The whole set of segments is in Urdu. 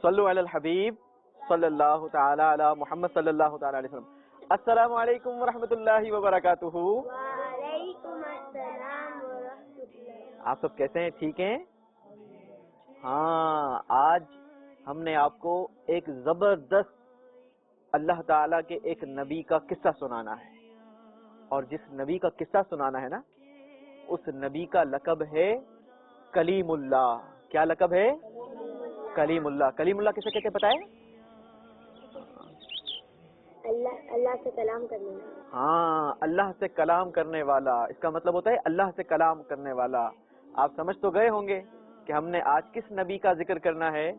صلو علی الحبیب صلی اللہ تعالی علی محمد صلی اللہ تعالی علیہ وسلم۔ السلام علیکم ورحمۃ اللہ وبرکاتہ۔ وعلیکم السلام ورحمۃ اللہ۔ آپ سب کیسے ہیں؟ ٹھیک ہیں؟ ہاں، آج ہم نے آپ کو ایک زبردست اللہ تعالیٰ کے ایک نبی کا قصہ سنانا ہے، اور جس نبی کا قصہ سنانا ہے نا، اس نبی کا لقب ہے کلیم اللہ۔ کیا لقب ہے؟ کلیم اللہ۔ کلیم اللہ کسے کہتے ہیں پتہ ہے؟ اللہ سے کلام کرنے والا۔ ہاں، اللہ سے کلام کرنے والا، اس کا مطلب ہوتا ہے اللہ سے کلام کرنے والا۔ آپ سمجھ تو گئے ہوں گے کہ ہم نے آج کس نبی کا ذکر کرنا ہے۔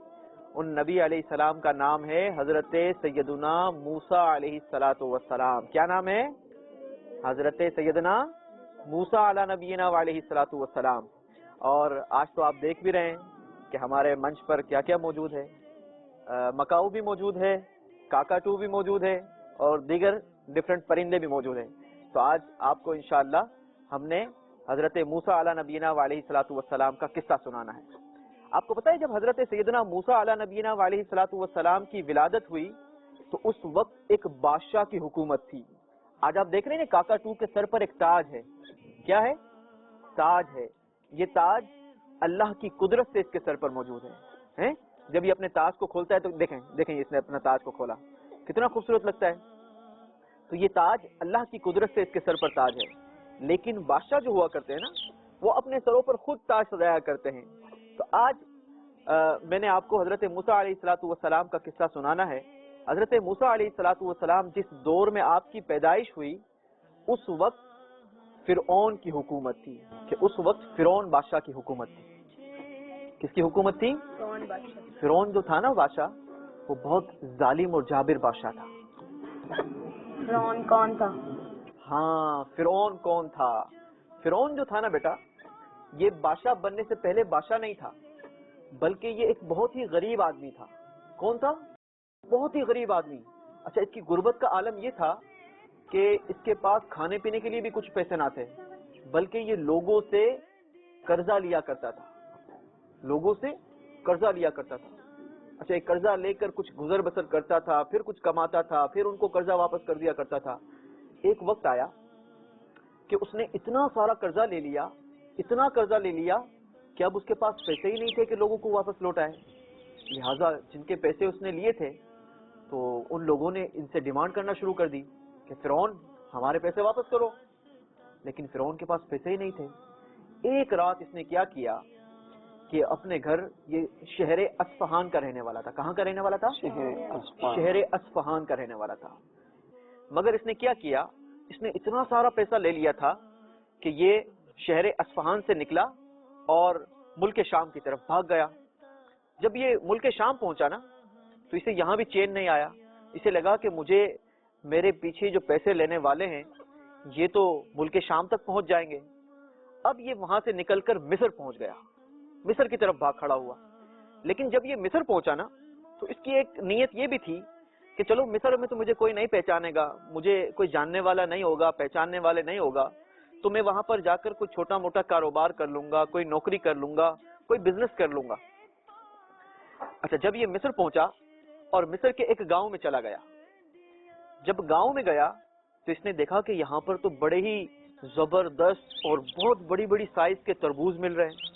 ان نبی علیہ السلام کا نام ہے حضرت سیدنا موسیٰ علیہ السلام۔ کیا نام ہے؟ حضرت سیدنا موسیٰ علی نبینا علیہ السلام۔ اور آج تو آپ دیکھ بھی رہے ہیں کہ ہمارے منچ پر کیا کیا موجود ہے۔ مکاؤ بھی موجود ہے، کاکاٹو بھی موجود ہے، اور دیگر ڈفرنٹ پرندے بھی موجود ہیں۔ تو آج آپ کو انشاءاللہ ہم نے حضرت موسیٰ علی نبینا علیہ السلام کا قصہ سنانا ہے۔ آپ کو پتہ ہے جب حضرت سیدنا موسیٰ علی نبینا علیہ السلام کی ولادت ہوئی تو اس وقت ایک بادشاہ کی حکومت تھی۔ آج آپ دیکھ رہے ہیں کاکاٹو کے سر پر ایک تاج ہے۔ کیا ہے؟ تاج ہے۔ یہ تاج اللہ کی قدرت سے اس کے سر پر موجود ہے۔ جب یہ اپنے تاج کو کھولتا ہے تو دیکھیں اس نے اپنا تاج کو کھولا، کتنا خوبصورت لگتا ہے۔ تو یہ تاج اللہ کی قدرت سے اس کے سر پر تاج ہے۔ لیکن بادشاہ جو ہوا کرتے ہیں نا، وہ اپنے سروں پر خود تاج سجایا کرتے ہیں۔ تو آج میں نے آپ کو حضرت موسیٰ علیہ السلام کا قصہ سنانا ہے۔ حضرت موسیٰ علیہ السلام جس دور میں آپ کی پیدائش ہوئی، اس وقت فرعون کی حکومت تھی، کہ اس وقت فرعون بادشاہ کی حکومت تھی۔ کس کی حکومت تھی؟ فرعون جو تھا نا بادشاہ، وہ بہت ظالم اور جابر بادشاہ تھا۔ فرعون کون تھا؟ ہاں، فرعون کون تھا؟ فرعون جو تھا نا بیٹا، یہ بادشاہ بننے سے پہلے بادشاہ نہیں تھا، بلکہ یہ ایک بہت ہی غریب آدمی تھا۔ کون تھا؟ بہت ہی غریب آدمی۔ اچھا، اس کی غربت کا عالم یہ تھا کہ اس کے پاس کھانے پینے کے لیے بھی کچھ پیسے نہ تھے، بلکہ یہ لوگوں سے قرضہ لیا کرتا تھا۔ لوگوں سے قرضہ لیا کرتا تھا۔ اچھا، ایک قرضہ لے کر کچھ گزر بسر کرتا تھا، پھر کچھ کماتا تھا، پھر ان کو قرضہ واپس کر دیا کرتا تھا۔ ایک وقت آیا کہ اس نے اتنا سارا قرضہ لے لیا، اتنا قرضہ لے لیا کہ اب اس کے پاس پیسے ہی نہیں تھے کہ لوگوں کو واپس لوٹائے۔ لہٰذا جن کے پیسے اس نے لیے تھے تو ان لوگوں نے ان سے ڈیمانڈ کرنا شروع کر دی کہ فرعون ہمارے پیسے واپس کرو۔ لیکن فرعون کے پاس پیسے ہی نہیں تھے۔ ایک رات اس نے کیا کیا کہ اپنے گھر، یہ شہر اصفہان کا رہنے والا تھا۔ کہاں کا رہنے والا تھا؟ شہر اصفہان کا رہنے والا تھا۔ مگر اس نے کیا کیا، اس نے اتنا سارا پیسہ لے لیا تھا کہ یہ شہر اصفہان سے نکلا اور ملک شام کی طرف بھاگ گیا۔ جب یہ ملک شام پہنچا نا، تو اسے یہاں بھی چین نہیں آیا۔ اسے لگا کہ مجھے میرے پیچھے جو پیسے لینے والے ہیں یہ تو ملک شام تک پہنچ جائیں گے۔ اب یہ وہاں سے نکل کر مصر پہنچ گیا، مصر کی طرف بھاگ کھڑا ہوا۔ لیکن جب یہ مصر پہنچا نا، تو اس کی ایک نیت یہ بھی تھی کہ چلو مصر میں تو مجھے کوئی نہیں پہچانے گا، مجھے کوئی جاننے والا نہیں ہوگا، پہچاننے والے نہیں ہوگا، تو میں وہاں پر جا کر کوئی چھوٹا موٹا کاروبار کر لوں گا، کوئی نوکری کر لوں گا، کوئی بزنس کر لوں گا۔ اچھا، جب یہ مصر پہنچا اور مصر کے ایک گاؤں میں چلا گیا، جب گاؤں میں گیا تو اس نے دیکھا کہ یہاں پر تو بڑے ہی زبردست اور بہت بڑی بڑی سائز کے تربوز مل رہے ہیں۔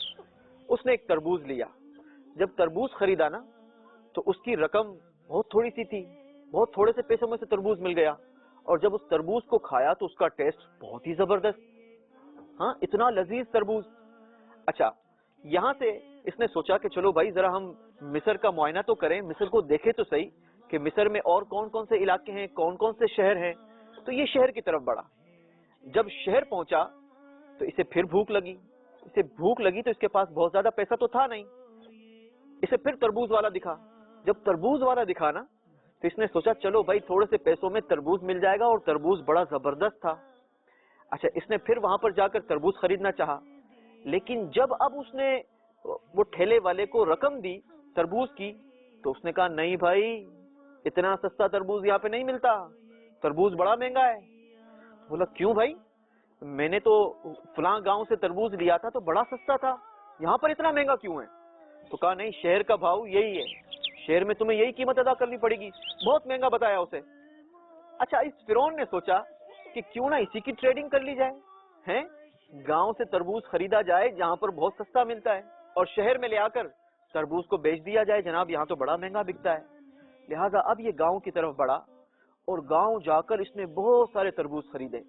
اس نے ایک تربوز لیا۔ جب تربوز خریدا نا، تو اس کی رقم بہت تھوڑی سی تھی، بہت تھوڑے سے پیسوں میں سے تربوز مل گیا، اور جب اس تربوز کو کھایا تو اس کا ٹیسٹ بہت ہی زبردست، ہاں، اتنا لذیذ تربوز۔ اچھا، یہاں سے اس نے سوچا کہ چلو بھائی ذرا ہم مصر کا معائنہ تو کریں، مصر کو دیکھیں تو صحیح کہ مصر میں اور کون کون سے علاقے ہیں، کون کون سے شہر ہیں۔ تو یہ شہر کی طرف بڑھا۔ جب شہر پہنچا تو اسے پھر بھوک لگی۔ تو اس کے پاس بہت زیادہ پیسہ تو تھا نہیں۔ اسے پھر تربوز والا دکھا۔ جب تربوز والا دکھا نا، تو اس نے سوچا چلو بھائی تھوڑے سے پیسوں میں تربوز مل جائے گا، اور تربوز بڑا زبردست تھا۔ اچھا، اس نے پھر وہاں پر جا کر تربوز خریدنا چاہا، لیکن جب اب اس نے وہ ٹھیلے والے کو رقم دی تربوز کی، تو اس نے کہا نہیں بھائی، اتنا سستا تربوز یہاں پہ نہیں ملتا، تربوز بڑا مہنگا ہے۔ بولا کیوں بھائی؟ میں نے تو فلاں گاؤں سے تربوز لیا تھا تو بڑا سستا تھا، یہاں پر اتنا مہنگا کیوں ہے؟ تو کہا نہیں، شہر کا بھاؤ یہی ہے، شہر میں تمہیں یہی قیمت ادا کرنی پڑے گی. بہت مہنگا بتایا اسے. اچھا اس فرعون نے سوچا کہ کیوں نہ اسی کی ٹریڈنگ کر لی جائے ہیں. گاؤں سے تربوز خریدا جائے جہاں پر بہت سستا ملتا ہے, اور شہر میں لے آ کر تربوز کو بیچ دیا جائے. جناب یہاں تو بڑا مہنگا بکتا ہے. لہٰذا اب یہ گاؤں کی طرف بڑھا اور گاؤں جا کر اس نے بہت سارے تربوز خریدے,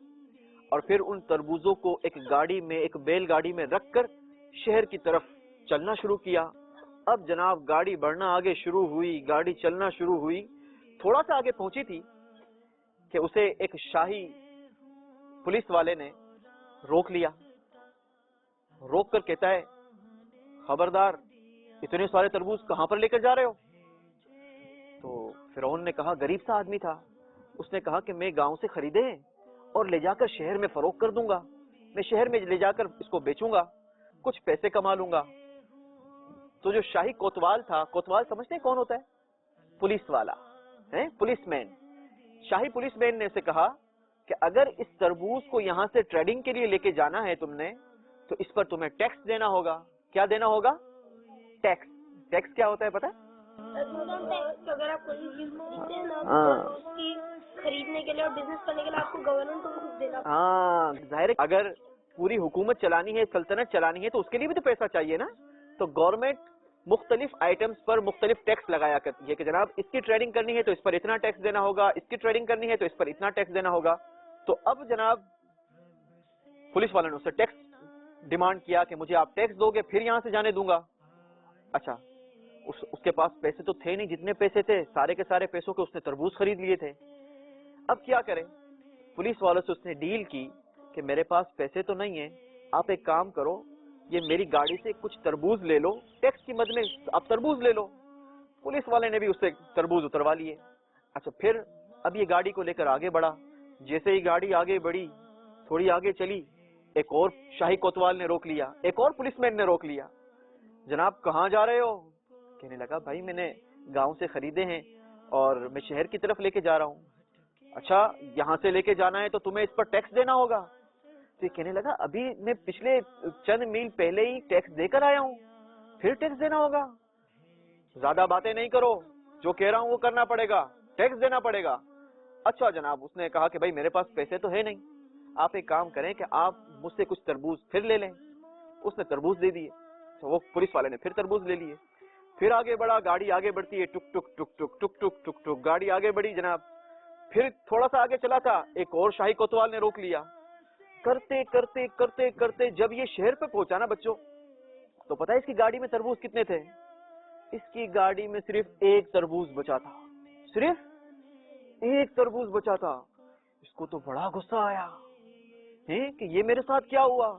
اور پھر ان تربوزوں کو ایک گاڑی میں, ایک بیل گاڑی میں رکھ کر شہر کی طرف چلنا شروع کیا. اب جناب گاڑی بڑھنا آگے شروع ہوئی, گاڑی چلنا شروع ہوئی. تھوڑا سا آگے پہنچی تھی کہ اسے ایک شاہی پولیس والے نے روک لیا. روک کر کہتا ہے, خبردار, اتنے سارے تربوز کہاں پر لے کر جا رہے ہو؟ تو فرعون نے کہا, غریب سا آدمی تھا, اس نے کہا کہ میں گاؤں سے خریدے ہیں اور لے جا کر شہر میں فروخت کر دوں گا. میں شہر میں لے جا کر اس کو بیچوں گا, کچھ پیسے کما لوں گا. تو جو شاہی کوتوال تھا, کوتوال سمجھتے ہیں کون ہوتا ہے؟ پولیس والا ہے, پولیس مین. شاہی پولیس مین نے اسے کہا کہ اگر اس تربوز کو یہاں سے ٹریڈنگ کے لیے لے کے جانا ہے تم نے, تو اس پر تمہیں ٹیکس دینا ہوگا. کیا دینا ہوگا؟ ٹیکس. ٹیکس کیا ہوتا ہے پتہ ہے؟ اگر آپ کوئی چیز خریدتے ہیں نا, اس کی خریدنے کے لیے اور بزنس کرنے کے لیے آپ کو گورنمنٹ کو کچھ دینا. ہاں ظاہر ہے, اگر پوری حکومت چلانی ہے, سلطنت چلانی ہے, تو اس کے لیے بھی تو پیسہ چاہیے نا. تو گورنمنٹ مختلف آئٹمس پر مختلف ٹیکس لگایا کرتی ہے کہ جناب اس کی ٹریڈنگ کرنی ہے تو اس پر اتنا ٹیکس دینا ہوگا, اس کی ٹریڈنگ کرنی ہے تو اس پر اتنا ٹیکس دینا ہوگا. تو اب جناب پولیس والوں نے اس سے ٹیکس ڈیمانڈ کیا کہ مجھے آپ ٹیکس دو گے پھر یہاں سے جانے دوں گا. اچھا اس کے پاس پیسے تو تھے نہیں, جتنے پیسے تھے سارے کے سارے پیسوں کے اس نے تربوز خرید لیے تھے. اب کیا کرے؟ پولیس والوں سے اس نے ڈیل کی کہ میرے پاس پیسے تو نہیں ہیں, آپ ایک کام کرو, یہ میری گاڑی سے کچھ تربوز لے لو, ٹیکس کی مد میں آپ تربوز لے لو. پولیس والے نے بھی اس سے تربوز اتروا لیے. اچھا پھر اب یہ گاڑی کو لے کر آگے بڑھا. جیسے ہی گاڑی آگے بڑھی, تھوڑی آگے چلی, ایک اور شاہی کوتوال نے روک لیا, ایک اور پولیس مین نے روک لیا. جناب کہاں جا رہے ہو؟ کہنے لگا بھائی میں نے گاؤں سے خریدے ہیں اور میں شہر کی طرف لے کے جا رہا ہوں. اچھا یہاں سے لے کے جانا ہے تو تمہیں اس پر ٹیکس دینا ہوگا. تو یہ کہنے لگا ابھی میں پچھلے چند میل پہلے ہی ٹیکس دے کر آیا ہوں, پھر ٹیکس دینا ہوگا؟ زیادہ باتیں نہیں کرو, جو کہہ رہا ہوں وہ کرنا پڑے گا, ٹیکس دینا پڑے گا. اچھا جناب, اس نے کہا کہ بھائی میرے پاس پیسے تو ہے نہیں, آپ ایک کام کریں کہ آپ مجھ سے کچھ تربوز پھر لے لیں. اس نے تربوز دے دیے. تو وہ پولیس والے نے پھر تربوز لے لیے. پھر آگے بڑھا, گاڑی آگے بڑھتی ہے, ٹک ٹک ٹک ٹک ٹک ٹک ٹک ٹک, گاڑی آگے بڑھی جناب. پھر تھوڑا سا آگے چلا تھا, ایک اور شاہی کوتوال نے روک لیا. کرتے کرتے کرتے کرتے جب یہ شہر پہ پہنچا نا بچوں, تو پتہ ہے اس کی گاڑی میں تربوز کتنے تھے؟ اس کی گاڑی میں صرف ایک تربوز بچا تھا, صرف ایک تربوز بچا تھا. اس کو تو بڑا غصہ آیا کہ یہ میرے ساتھ کیا ہوا.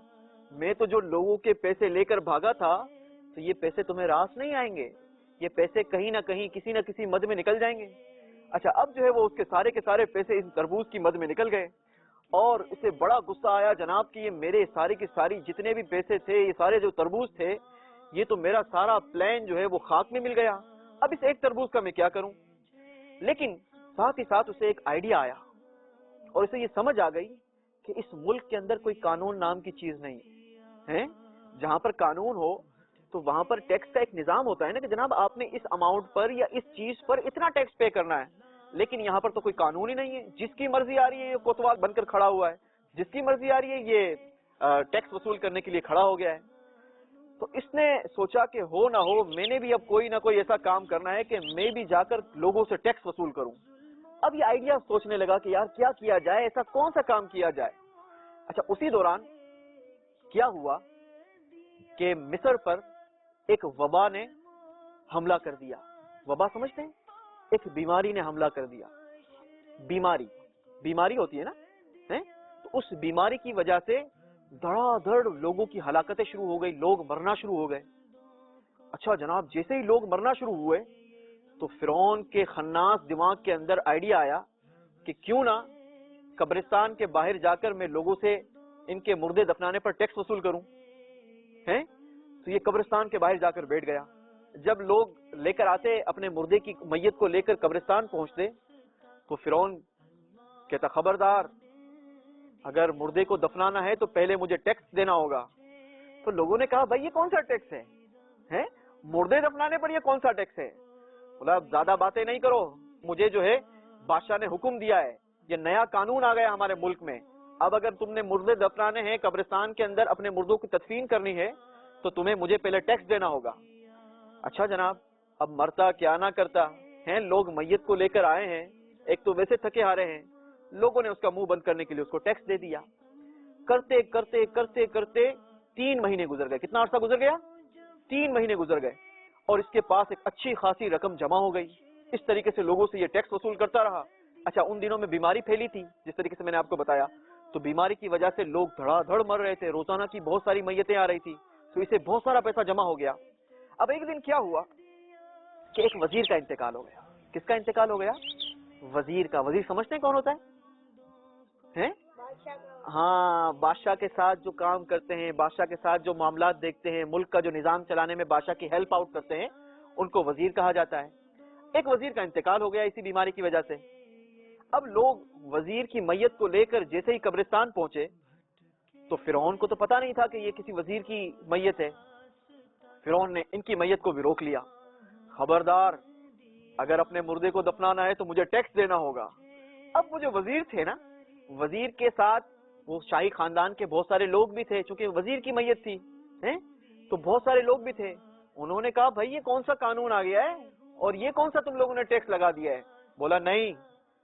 میں تو جو لوگوں کے پیسے لے کر بھاگا تھا, تو یہ پیسے تمہیں راس نہیں آئیں گے, یہ پیسے کہیں نہ کہیں کسی نہ کسی مد میں نکل جائیں گے. اچھا اب جو ہے وہ اس کے سارے پیسے اس تربوز کی مد میں نکل گئے, اور اسے بڑا غصہ آیا جناب کہ یہ میرے ساری کی ساری جتنے بھی پیسے تھے, یہ سارے جو تربوز تھے, یہ تو میرا سارا پلان جو ہے وہ خاک میں مل گیا. اب اس ایک تربوز کا میں کیا کروں؟ لیکن ساتھ ہی ساتھ اسے ایک آئیڈیا آیا, اور اسے یہ سمجھ آ گئی کہ اس ملک کے اندر کوئی قانون نام کی چیز نہیں ہے. جہاں پر قانون ہو تو وہاں پر ٹیکس کا ایک نظام ہوتا ہے نا کہ جناب آپ نے اس اماؤنٹ پر یا اس چیز پر اتنا ٹیکس پے کرنا ہے. لیکن یہاں پر تو کوئی قانون ہی نہیں ہے, جس کی مرضی آ رہی ہے یہ کوتوال بن کر کھڑا ہوا ہے, جس کی مرضی آ رہی ہے یہ ٹیکس وصول کرنے کے لیے کھڑا ہو گیا ہے. تو اس نے سوچا کہ ہو نہ ہو میں نے بھی اب کوئی نہ کوئی ایسا کام کرنا ہے کہ میں بھی جا کر لوگوں سے ٹیکس وصول کروں. اب یہ آئیڈیا سوچنے لگا کہ یار کیا کیا جائے, ایسا کون سا کام کیا جائے. اچھا اسی دوران کیا ہوا کہ مصر پر ایک وبا نے حملہ کر دیا. وبا سمجھتے ہیں؟ ایک بیماری نے حملہ کر دیا. بیماری ہوتی ہے نا, تو اس بیماری کی وجہ سے دھڑا دھڑ لوگوں کی ہلاکتیں شروع ہو گئی, لوگ مرنا شروع ہو گئے. اچھا جناب جیسے ہی لوگ مرنا شروع ہوئے تو فرعون کے خناس دماغ کے اندر آئیڈیا آیا کہ کیوں نہ قبرستان کے باہر جا کر میں لوگوں سے ان کے مردے دفنانے پر ٹیکس وصول کروں. تو یہ قبرستان کے باہر جا کر بیٹھ گیا. جب لوگ لے کر آتے اپنے مردے کی میت کو لے کر قبرستان پہنچتے, تو فرعون کہتا خبردار, اگر مردے کو دفنانا ہے تو پہلے مجھے ٹیکس دینا ہوگا. تو لوگوں نے کہا بھائی یہ کون سا ٹیکس ہے, مردے دفنانے پر یہ کون سا ٹیکس ہے؟ بولا اب زیادہ باتیں نہیں کرو, مجھے جو ہے بادشاہ نے حکم دیا ہے, یہ نیا قانون آ گیا ہمارے ملک میں, اب اگر تم نے مردے دفنانے ہیں, قبرستان کے اندر اپنے مردوں کی تدفین کرنی ہے, تو تمہیں مجھے پہلے ٹیکس دینا ہوگا. اچھا جناب, اب مرتا کیا نہ کرتا ہیں, لوگ میت کو لے کر آئے ہیں, ایک تو ویسے تھکے ہارے ہیں, لوگوں نے اس کا منہ بند کرنے کے لیے اس کو ٹیکس دے دیا. کرتے کرتے کرتے کرتے 3 مہینے گزر گئے. کتنا عرصہ گزر گیا؟ 3 مہینے گزر گئے, اور اس کے پاس ایک اچھی خاصی رقم جمع ہو گئی. اس طریقے سے لوگوں سے یہ ٹیکس وصول کرتا رہا. اچھا, ان دنوں میں بیماری پھیلی تھی جس طریقے سے میں نے آپ کو بتایا, تو بیماری کی وجہ سے لوگ دھڑا دھڑ مر رہے تھے, روزانہ کی بہت ساری میتیں آ رہی تھی, تو اسے بہت سارا پیسہ جمع ہو گیا. اب ایک دن کیا ہوا کہ ایک وزیر کا انتقال ہو گیا. کس کا انتقال ہو گیا؟ وزیر کا. وزیر سمجھتے ہیں کون ہوتا ہے؟ ہاں, بادشاہ کے ساتھ جو کام کرتے ہیں, بادشاہ کے ساتھ جو معاملات دیکھتے ہیں, ملک کا جو نظام چلانے میں بادشاہ کی ہیلپ آؤٹ کرتے ہیں, ان کو وزیر کہا جاتا ہے. ایک وزیر کا انتقال ہو گیا اسی بیماری کی وجہ سے. اب لوگ وزیر کی میت کو لے کر جیسے ہی قبرستان پہنچے, تو فرعون کو تو پتا نہیں تھا کہ یہ کسی وزیر کی میت ہے. فرعون نے ان کی میت کو بھی روک لیا. خبردار, اگر اپنے مردے کو دفنانا ہے تو مجھے ٹیکس دینا ہوگا. اب وہ جو وزیر تھے نا, وزیر کے ساتھ وہ شاہی خاندان کے بہت سارے لوگ بھی تھے, چونکہ وزیر کی میت تھی تو بہت سارے لوگ بھی تھے. انہوں نے کہا بھائی یہ کون سا قانون آ گیا ہے, اور یہ کون سا تم لوگوں نے ٹیکس لگا دیا ہے؟ بولا نہیں,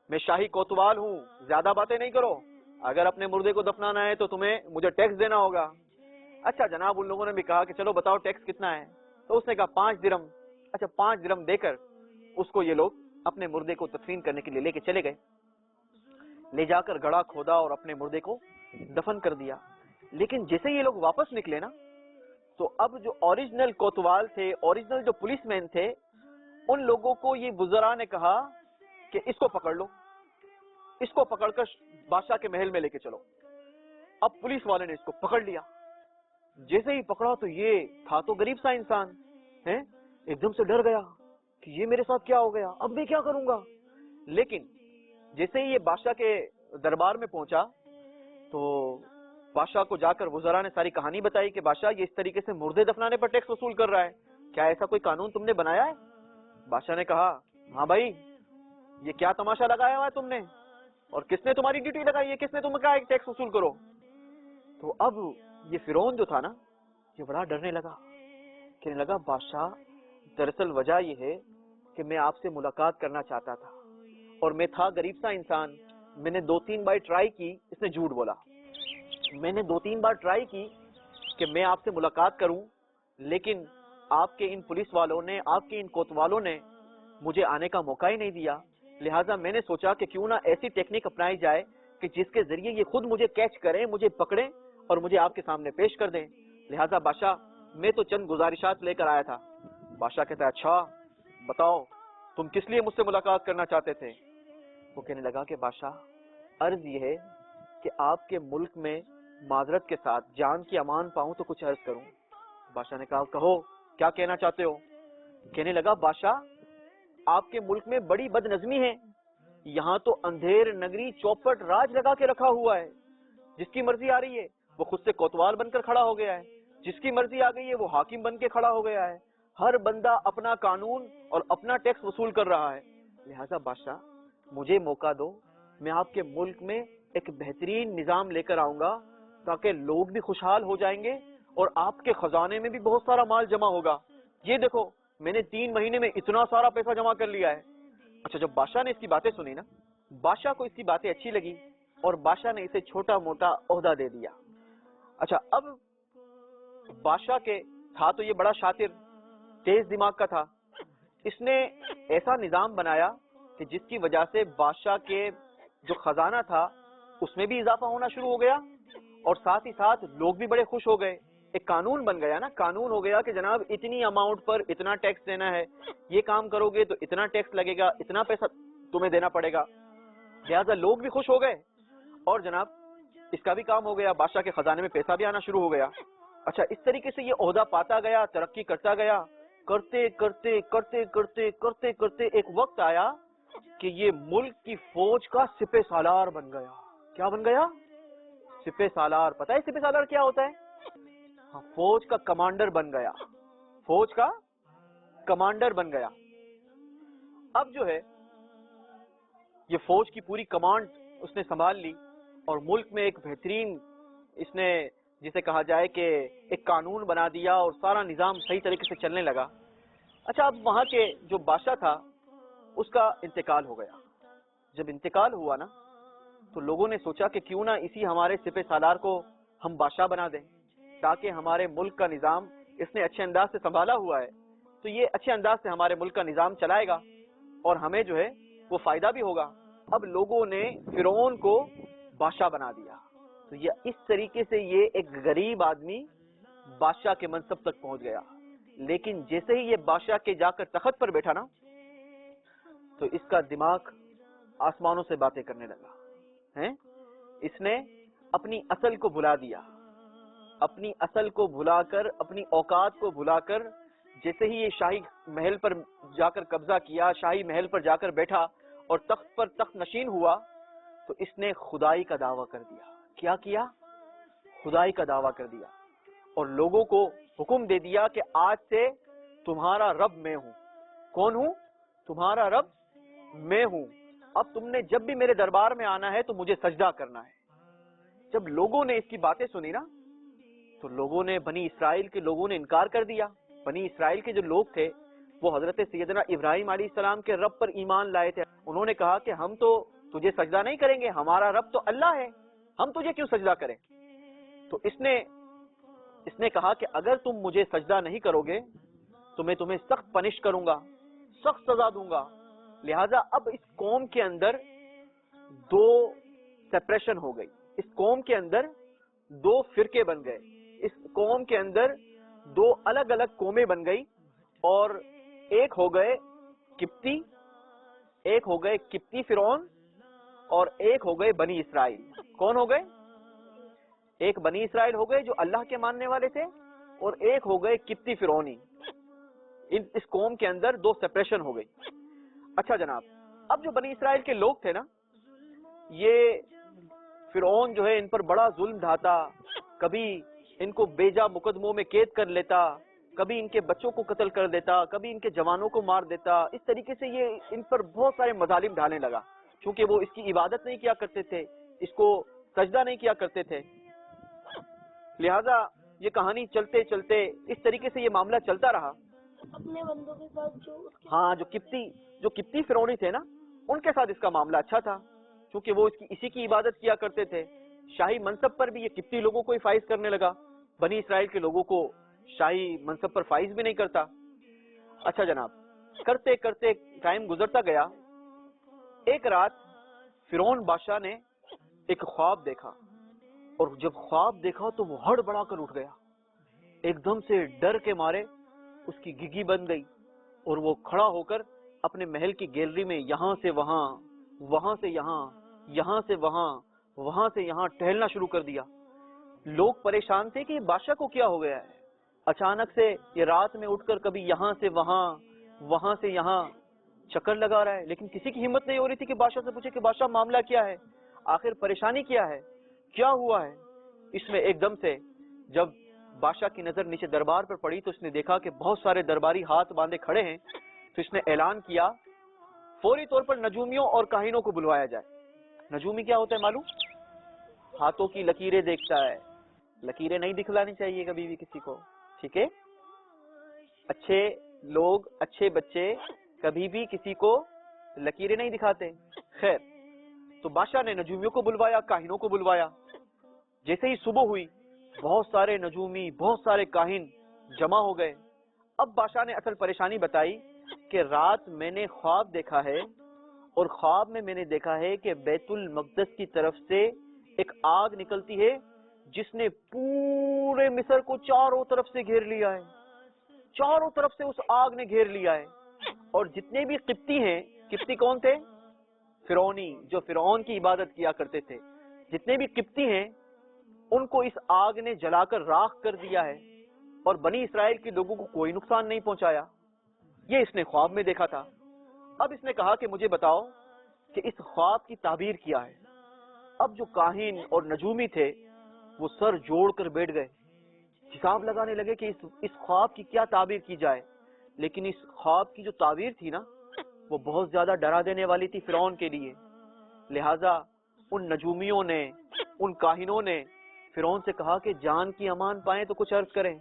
میں شاہی کوتوال ہوں, زیادہ باتیں نہیں کرو, اگر اپنے مردے کو دفنانا ہے تو تمہیں مجھے ٹیکس دینا ہوگا. اچھا جناب, ان لوگوں نے بھی کہا کہ چلو بتاؤ ٹیکس کتنا ہے, تو اس نے کہا 5 درم. اچھا 5 درم دے کر اس کو یہ لوگ اپنے مردے کو تدفین کرنے کے لیے لے کے چلے گئے. لے جا کر گڑھا کھودا اور اپنے مردے کو دفن کر دیا. لیکن جیسے یہ لوگ واپس نکلے نا, تو اب جو اوریجنل کوتوال تھے, اوریجنل جو پولیس مین تھے, ان لوگوں کو یہ وزراء نے کہا کہ اس کو پکڑ لو, اس کو پکڑ کر بادشاہ کے محل میں لے کے چلو. اب پولیس والے نے اس کو پکڑ لیا. جیسے ہی پکڑا تو یہ تھا تو غریب سا انسان ہے, ایک دم سے ڈر گیا کہ یہ میرے ساتھ کیا ہو گیا, اب میں کیا کروں گا. لیکن جیسے ہی یہ بادشاہ کے دربار میں پہنچا, تو بادشاہ کو جا کر وزراء نے ساری کہانی بتائی کہ بادشاہ یہ اس طریقے سے مردے دفنانے پر ٹیکس وصول کر رہا ہے, کیا ایسا کوئی قانون تم نے بنایا ہے؟ بادشاہ نے کہا ہاں بھائی, یہ کیا تماشا لگایا ہوا ہے تم نے, اور کس نے تمہاری ڈیوٹی لگائی ہے, کس نے تمہیں کہا ایک ٹیکس وصول کرو. تو اب یہ فرعون جو تھا نا, یہ بڑا ڈرنے لگا, کہنے لگا بادشاہ دراصل وجہ یہ ہے کہ میں آپ سے ملاقات کرنا چاہتا تھا, اور میں تھا غریب سا انسان, میں نے 2-3 بار ٹرائی کی. اس نے جھوٹ بولا, میں نے 2-3 بار ٹرائی کی کہ میں آپ سے ملاقات کروں, لیکن آپ کے ان پولیس والوں نے, آپ کے ان کوتوالوں نے مجھے آنے کا موقع ہی نہیں دیا. لہٰذا میں نے سوچا کہ کیوں نہ ایسی ٹیکنیک اپنائی جائے کہ جس کے ذریعے یہ خود مجھے کیچ کریں, مجھے پکڑیں اور مجھے آپ کے سامنے پیش کر دیں. لہٰذا بادشاہ میں تو چند گزارشات لے کر آیا تھا. بادشاہ کہتا ہے اچھا بتاؤ تم کس لیے مجھ سے ملاقات کرنا چاہتے تھے؟ وہ کہنے لگا کہ بادشاہ عرض یہ ہے کہ آپ کے ملک میں معذرت کے ساتھ جان کی امان پاؤں تو کچھ عرض کروں. بادشاہ نے کہا کہو کیا کہنا چاہتے ہو؟ کہنے لگا بادشاہ آپ کے ملک میں بڑی بد نظمی ہے, یہاں تو اندھیر نگری چوپٹ راج لگا کے رکھا ہوا ہے, جس کی مرضی آ رہی ہے وہ خود سے کوتوال بن کر کھڑا ہو گیا ہے, جس کی مرضی آ گئی ہے وہ حاکم بن کے کھڑا ہو گیا ہے, ہر بندہ اپنا قانون اور اپنا ٹیکس وصول کر رہا ہے. لہذا بادشاہ مجھے موقع دو, میں آپ کے ملک میں ایک بہترین نظام لے کر آؤں گا تاکہ لوگ بھی خوشحال ہو جائیں گے اور آپ کے خزانے میں بھی بہت سارا مال جمع ہوگا. یہ دیکھو میں نے 3 مہینے میں اتنا سارا پیسہ جمع کر لیا ہے. اچھا جب بادشاہ نے اس کی باتیں سنی نا, بادشاہ کو اس کی باتیں اچھی لگی اور بادشاہ نے اسے چھوٹا موٹا عہدہ دے دیا. اچھا اب بادشاہ کے تھا تو یہ بڑا شاطر تیز دماغ کا تھا, اس نے ایسا نظام بنایا کہ جس کی وجہ سے بادشاہ کے جو خزانہ تھا اس میں بھی اضافہ ہونا شروع ہو گیا, اور ساتھ ہی ساتھ لوگ بھی بڑے خوش ہو گئے. ایک قانون بن گیا نا, قانون ہو گیا کہ جناب اتنی اماؤنٹ پر اتنا ٹیکس دینا ہے, یہ کام کرو گے تو اتنا ٹیکس لگے گا, اتنا پیسہ تمہیں دینا پڑے گا. لہٰذا لوگ بھی خوش ہو گئے اور جناب اس کا بھی کام ہو گیا, بادشاہ کے خزانے میں پیسہ بھی آنا شروع ہو گیا. اچھا اس طریقے سے یہ عہدہ پاتا گیا, ترقی کرتا گیا, کرتے کرتے کرتے کرتے کرتے کرتے ایک وقت آیا کہ یہ ملک کی فوج کا سپہ سالار بن گیا. کیا بن گیا؟ سپہ سالار. پتہ ہے سپہ سالار کیا ہوتا ہے؟ ہاں, فوج کا کمانڈر بن گیا, فوج کا کمانڈر بن گیا. اب جو ہے یہ فوج کی پوری کمانڈ اس نے سنبھال لی اور ملک میں ایک بہترین اس نے جسے کہا جائے کہ ایک قانون بنا دیا اور سارا نظام صحیح طریقے سے چلنے لگا. اچھا اب وہاں کے جو بادشاہ تھا اس کا انتقال ہو گیا. جب انتقال ہوا نا تو لوگوں نے سوچا کہ کیوں نہ اسی ہمارے سپہ سالار کو ہم بادشاہ بنا دیں تاکہ ہمارے ملک کا نظام اس نے اچھے انداز سے سنبھالا ہوا ہے تو یہ اچھے انداز سے ہمارے ملک کا نظام چلائے گا اور ہمیں جو ہے وہ فائدہ بھی ہوگا. اب لوگوں نے فرعون کو بادشاہ بنا دیا. تو یہ اس طریقے سے یہ ایک غریب آدمی بادشاہ کے منصب تک پہنچ گیا. لیکن جیسے ہی یہ بادشاہ کے جا کر تخت پر بیٹھا نا تو اس کا دماغ آسمانوں سے باتیں کرنے لگا ہیں. اس نے اپنی اصل کو بھلا دیا, اپنی اصل کو بھلا کر, اپنی اوقات کو بھلا کر جیسے ہی یہ شاہی محل پر جا کر قبضہ کیا, شاہی محل پر جا کر بیٹھا اور تخت پر تخت نشین ہوا تو اس نے خدائی کا دعویٰ کر دیا. کیا کیا؟ خدائی کا دعویٰ کر دیا اور لوگوں کو حکم دے دیا کہ آج سے تمہارا رب میں ہوں. کون ہوں؟ تمہارا رب میں ہوں. اب تم نے جب بھی میرے دربار میں آنا ہے تو مجھے سجدہ کرنا ہے. جب لوگوں نے اس کی باتیں سنی نا تو لوگوں نے, بنی اسرائیل کے لوگوں نے انکار کر دیا. بنی اسرائیل کے جو لوگ تھے وہ حضرت سیدنا ابراہیم علیہ السلام کے رب پر ایمان لائے تھے. انہوں نے کہا کہ ہم تو تجھے سجدہ نہیں کریں گے, ہمارا رب تو اللہ ہے, ہم تجھے کیوں سجدہ کریں. تو اس نے کہا کہ اگر تم مجھے سجدہ نہیں کرو گے تو میں تمہیں سخت پنش کروں گا, سخت سزا دوں گا. لہذا اب اس قوم کے اندر دو سپریشن ہو گئی, اس قوم کے اندر دو فرقے بن گئے, اس قوم کے اندر دو الگ الگ قومیں بن گئی اور ایک ہو گئے قبطی, ایک ہو گئے قبطی فرعون اور ایک ہو گئے بنی اسرائیل. کون ہو گئے؟ ایک بنی اسرائیل ہو گئے جو اللہ کے ماننے والے تھے اور ایک ہو گئے قبطی فرعونی. اس قوم کے اندر دو سپریشن ہو گئی. اچھا جناب, اب جو بنی اسرائیل کے لوگ تھے نا یہ فرعون جو ہے ان پر بڑا ظلم ڈھاتا, کبھی ان کو بیجا مقدموں میں قید کر لیتا, کبھی ان کے بچوں کو قتل کر دیتا, کبھی ان کے جوانوں کو مار دیتا. اس طریقے سے یہ ان پر بہت سارے مظالم ڈھانے لگا چونکہ وہ اس کی عبادت نہیں کیا کرتے تھے, اس کو سجدہ نہیں کیا کرتے تھے. لہذا یہ کہانی چلتے چلتے اس طریقے سے یہ معاملہ چلتا رہا. اپنے بندوں کے ساتھ ہاں, جو قبطی فرعونی تھے نا ان کے ساتھ اس کا معاملہ اچھا تھا کیونکہ وہ اسی کی عبادت کیا کرتے تھے. شاہی منصب پر بھی یہ قبطی لوگوں کو ہی فائز کرنے لگا, بنی اسرائیل کے لوگوں کو شاہی منصب پر فائز بھی نہیں کرتا. اچھا جناب, کرتے کرتے ٹائم گزرتا گیا. ایک رات فرعون بادشاہ نے ایک خواب دیکھا اور جب خواب دیکھا تو وہ ہڑ بڑا کر اٹھ گیا. ایک دم سے ڈر کے مارے اس کی گگی بن گئی اور وہ کھڑا ہو کر اپنے محل کی گیلری میں یہاں سے وہاں, وہاں سے یہاں, یہاں سے وہاں, وہاں سے یہاں ٹہلنا شروع کر دیا. لوگ پریشان تھے کہ یہ بادشاہ کو کیا ہو گیا ہے, اچانک سے یہ رات میں اٹھ کر کبھی یہاں سے وہاں, وہاں سے یہاں چکر لگا رہا ہے. لیکن کسی کی ہمت نہیں ہو رہی تھی کہ بادشاہ سے پوچھے کہ بادشاہ معاملہ کیا ہے, آخر پریشانی کیا ہے, کیا ہوا ہے. اس میں ایک دم سے جب بادشاہ کی نظر نیچے دربار پر پڑی تو اس نے دیکھا کہ بہت سارے درباری ہاتھ باندھے کھڑے ہیں. تو اس نے اعلان کیا فوری طور پر نجومیوں اور کاہنوں کو بلوایا جائے. نجومی کیا ہوتا ہے معلوم؟ ہاتھوں کی لکیریں دیکھتا ہے. لکیریں نہیں دکھلانی چاہیے کبھی بھی کسی کو, ٹھیک ہے. اچھے لوگ, اچھے بچے کبھی بھی کسی کو لکیریں نہیں دکھاتے. خیر, تو بادشاہ نے نجومیوں کو بلوایا, کاہنوں کو بلوایا. جیسے ہی صبح ہوئی بہت سارے نجومی, بہت سارے کاہن جمع ہو گئے. اب بادشاہ نے اصل پریشانی بتائی کہ رات میں نے خواب دیکھا ہے اور خواب میں نے دیکھا ہے کہ بیت المقدس کی طرف سے ایک آگ نکلتی ہے جس نے پورے مصر کو چاروں طرف سے گھیر لیا ہے. چاروں طرف سے اس آگ نے گھیر لیا ہے اور جتنے بھی قبطی ہیں, قبطی کون تھے؟ فرعونی, جو فرعون کی عبادت کیا کرتے تھے. جتنے بھی قبطی ہیں ان کو اس آگ نے جلا کر راکھ کر دیا ہے اور بنی اسرائیل کے لوگوں کو کوئی نقصان نہیں پہنچایا. یہ اس نے خواب میں دیکھا تھا. اب اس نے کہا کہ مجھے بتاؤ کہ اس خواب کی تعبیر کیا ہے. اب جو کاہن اور نجومی تھے وہ سر جوڑ کر بیٹھ گئے, حساب لگانے لگے کہ اس خواب کی کیا تعبیر کی جائے. لیکن اس خواب کی جو تعبیر تھی نا وہ بہت زیادہ ڈرا دینے والی تھی فرعون کے لیے، لہٰذا ان نجومیوں نے، ان کاہنوں نے فرعون سے کہا کہ جان کی امان پائیں تو کچھ عرض کریں.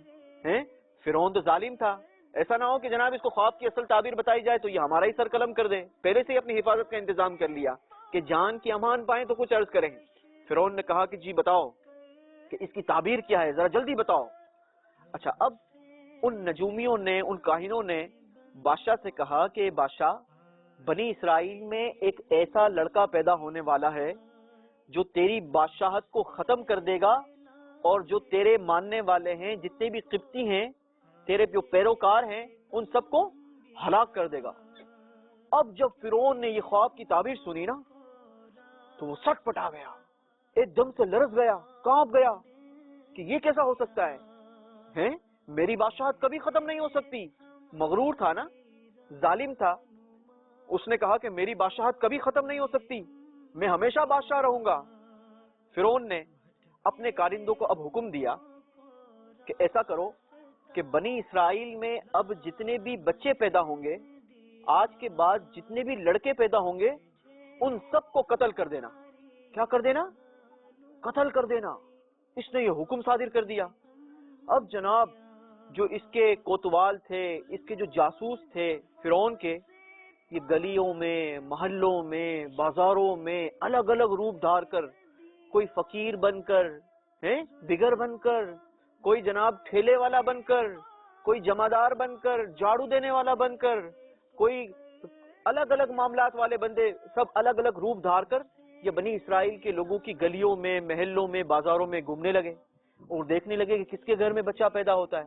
فرعون تو ظالم تھا، ایسا نہ ہو کہ جناب اس کو خواب کی اصل تعبیر بتائی جائے تو یہ ہمارا ہی سر قلم کر دے. پہلے سے ہی اپنی حفاظت کا انتظام کر لیا کہ جان کی امان پائیں تو کچھ عرض کریں. فرعون نے کہا کہ جی بتاؤ کہ اس کی تعبیر کیا ہے، ذرا جلدی بتاؤ. اچھا، اب ان نجومیوں نے، ان کاہنوں نے بادشاہ سے کہا کہ بادشاہ، بنی اسرائیل میں ایک ایسا لڑکا پیدا ہونے والا ہے جو تیری بادشاہت کو ختم کر دے گا اور جو تیرے ماننے والے ہیں، جتنے بھی قبطی ہیں، تیرے جو پیروکار ہیں، ان سب کو ہلاک کر دے گا. اب جب فرعون نے یہ خواب کی تعبیر سنی نا تو وہ سٹ پٹا گیا، ایک دم سے لرز گیا، کانپ گیا کہ یہ کیسا ہو سکتا ہے؟ میری بادشاہت کبھی ختم نہیں ہو سکتی. مغرور تھا نا، ظالم تھا، اس نے کہا کہ میری بادشاہت کبھی ختم نہیں ہو سکتی، میں ہمیشہ بادشاہ رہوں گا. فرعون نے اپنے کارندوں کو اب حکم دیا کہ ایسا کرو کہ بنی اسرائیل میں اب جتنے بھی بچے پیدا ہوں گے، آج کے بعد جتنے بھی لڑکے پیدا ہوں گے، ان سب کو قتل کر دینا. کیا کر دینا؟ قتل کر دینا. اس نے یہ حکم صادر کر دیا. اب جناب جو اس کے کوتوال تھے، اس کے جو جاسوس تھے فرعون کے، یہ گلیوں میں، محلوں میں، بازاروں میں الگ الگ روپ دھار کر، کوئی فقیر بن کر، بگر بن کر، کوئی جناب ٹھیلے والا بن کر، کوئی جمعدار بن کر، جھاڑو دینے والا بن کر، کوئی الگ الگ معاملات والے بندے، سب الگ الگ روپ دھار کر یہ بنی اسرائیل کے لوگوں کی گلیوں میں، محلوں میں، بازاروں میں گھومنے لگے اور دیکھنے لگے کہ کس کے گھر میں بچہ پیدا ہوتا ہے.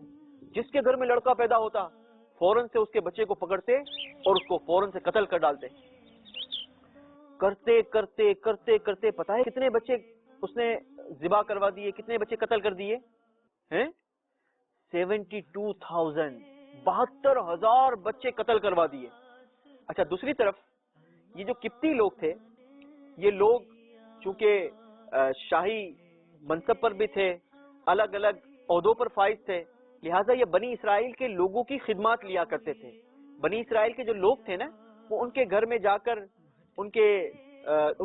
جس کے گھر میں لڑکا پیدا ہوتا فوراً سے اس کے بچے کو پکڑتے اور اس کو فوراً سے قتل کر ڈالتے. کرتے کرتے کرتے کرتے پتہ ہے کتنے بچے اس نے ذبح کروا دیے، کتنے بچے قتل کر دیے؟ 72,000، 72,000 بچے قتل کروا دیے. اچھا، دوسری طرف یہ جو قبطی لوگ تھے، یہ لوگ چونکہ شاہی منصب پر بھی تھے، الگ الگ عہدوں پر فائز تھے، لہٰذا یہ بنی اسرائیل کے لوگوں کی خدمات لیا کرتے تھے. بنی اسرائیل کے جو لوگ تھے نا، وہ ان کے گھر میں جا کر ان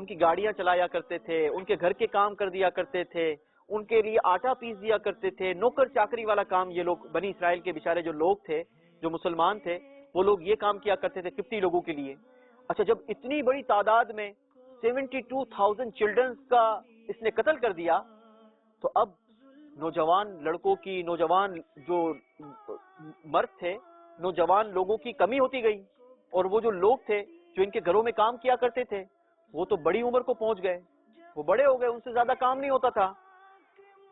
کی گاڑیاں چلایا کرتے تھے، ان کے گھر کے کام کر دیا کرتے تھے، ان کے لیے آٹا پیس دیا کرتے تھے. نوکر چاکری والا کام یہ لوگ بنی اسرائیل کے بیچارے جو لوگ تھے، جو مسلمان تھے، وہ لوگ یہ کام کیا کرتے تھے قبطی لوگوں کے لیے. اچھا، جب اتنی بڑی تعداد میں 72,000 چلڈرنز کا اس نے قتل کر دیا تو اب نوجوان لڑکوں کی، نوجوان جو مرد تھے، نوجوان لوگوں کی کمی ہوتی گئی. اور وہ جو لوگ تھے جو ان کے گھروں میں کام کیا کرتے تھے، وہ تو بڑی عمر کو پہنچ گئے، وہ بڑے ہو گئے، ان سے زیادہ کام نہیں ہوتا تھا.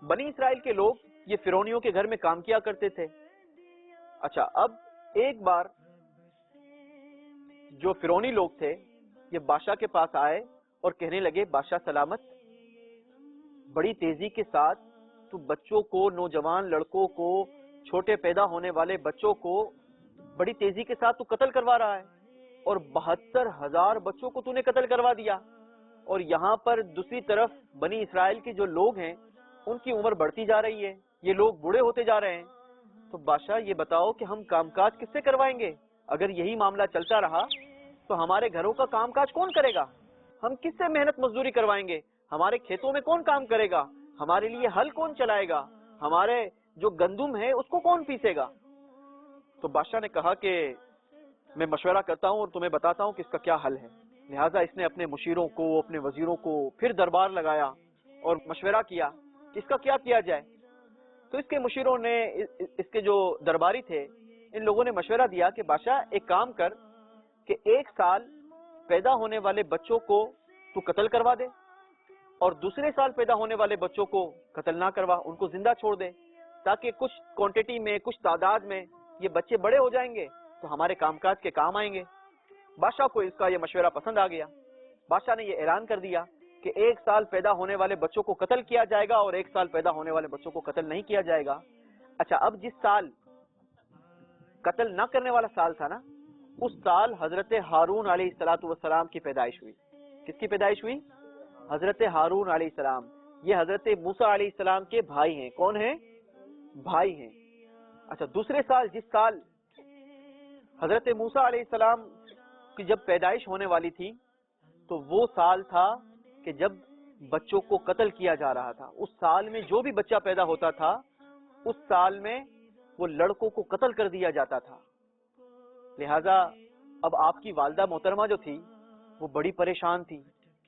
بنی اسرائیل کے لوگ یہ فرعونیوں کے گھر میں کام کیا کرتے تھے. اچھا، اب ایک بار جو فرعونی لوگ تھے یہ بادشاہ کے پاس آئے اور کہنے لگے، بادشاہ سلامت، بڑی تیزی کے ساتھ تو بچوں کو، نوجوان لڑکوں کو، چھوٹے پیدا ہونے والے بچوں کو بڑی تیزی کے ساتھ تو قتل کروا رہا ہے، اور 72,000 بچوں کو تو نے قتل کروا دیا. اور یہاں پر دوسری طرف بنی اسرائیل کے جو لوگ ہیں ان کی عمر بڑھتی جا رہی ہے، یہ لوگ بوڑھے ہوتے جا رہے ہیں. تو بادشاہ یہ بتاؤ کہ ہم کام کاج کس سے کروائیں گے؟ اگر یہی معاملہ چلتا رہا تو ہمارے گھروں کا کام کاج کون کرے گا؟ ہم کس سے محنت مزدوری کروائیں گے؟ ہمارے کھیتوں میں کون کام کرے گا؟ ہمارے لیے ہل کون چلائے گا؟ ہمارے جو گندم ہے اس کو کون پیسے گا؟ تو بادشاہ نے کہا کہ میں مشورہ کرتا ہوں اور تمہیں بتاتا ہوں کہ اس کا کیا حل ہے. لہٰذا اس نے اپنے مشیروں کو، اپنے وزیروں کو پھر دربار لگایا اور مشورہ کیا کہ اس کا کیا کیا جائے. تو اس کے مشیروں نے، اس کے جو درباری تھے، ان لوگوں نے مشورہ دیا کہ بادشاہ ایک کام کر کہ 1 سال پیدا ہونے والے بچوں کو تو قتل کروا دے اور دوسرے سال پیدا ہونے والے بچوں کو قتل نہ کروا، ان کو زندہ چھوڑ دے، تاکہ کچھ کوانٹٹی میں، کچھ تعداد میں یہ بچے بڑے ہو جائیں گے تو ہمارے کام کاج کے کام آئیں گے. بادشاہ کو اس کا یہ مشورہ پسند آ گیا. بادشاہ نے یہ اعلان کر دیا کہ 1 سال پیدا ہونے والے بچوں کو قتل کیا جائے گا اور 1 سال پیدا ہونے والے بچوں کو قتل نہیں کیا جائے گا. اچھا، اب جس سال قتل نہ کرنے والا سال تھا نا، اس سال حضرت ہارون علیہ السلام کی پیدائش ہوئی. کس کی پیدائش ہوئی؟ حضرت ہارون علیہ السلام. یہ حضرت موسیٰ علیہ السلام کے بھائی ہیں. کون ہیں؟ بھائی ہیں. اچھا، دوسرے سال جس سال حضرت موسیٰ علیہ السلام کی جب پیدائش ہونے والی تھی تو وہ سال تھا کہ جب بچوں کو قتل کیا جا رہا تھا. اس سال میں جو بھی بچہ پیدا ہوتا تھا اس سال میں وہ لڑکوں کو قتل کر دیا جاتا تھا. لہذا اب آپ کی والدہ محترمہ جو تھی وہ بڑی پریشان تھی,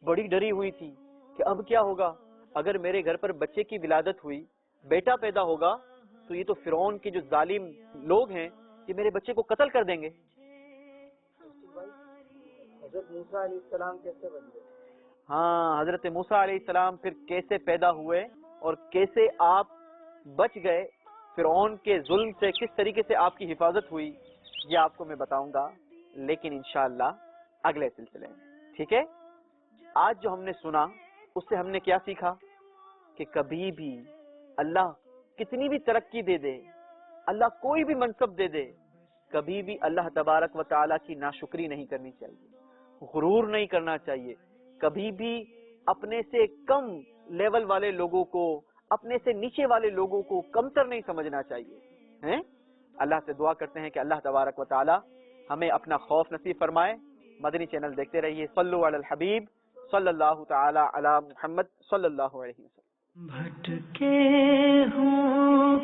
بڑی ڈری ہوئی تھی کہ اب کیا ہوگا, اگر میرے گھر پر بچے کی ولادت ہوئی, بیٹا پیدا ہوگا, تو یہ تو فرعون کے جو ظالم لوگ ہیں یہ میرے بچے کو قتل کر دیں گے. حضرت موسیٰ علیہ السلام کیسے بنے؟ ہاں, حضرت موسیٰ علیہ السلام پھر کیسے پیدا ہوئے اور کیسے آپ بچ گئے فرعون کے ظلم سے, کس طریقے سے آپ کی حفاظت ہوئی, یہ آپ کو میں بتاؤں گا, لیکن انشاءاللہ اگلے سلسلے میں. ٹھیک ہے. آج جو ہم نے سنا اس سے ہم نے کیا سیکھا کہ کبھی بھی اللہ کتنی بھی ترقی دے دے, اللہ کوئی بھی منصب دے دے, کبھی بھی اللہ تبارک و تعالی کی ناشکری نہیں کرنی چاہیے, غرور نہیں کرنا چاہیے, کبھی بھی اپنے سے کم لیول والے لوگوں کو, اپنے سے نیچے والے لوگوں کو کمتر نہیں سمجھنا چاہیے. اللہ سے دعا کرتے ہیں کہ اللہ تبارک و تعالی ہمیں اپنا خوف نصیب فرمائے. مدنی چینل دیکھتے رہیے. صلو علی الحبیب صلی اللہ تعالی علی محمد صلی اللہ علیہ وسلم. بھٹکے ہوں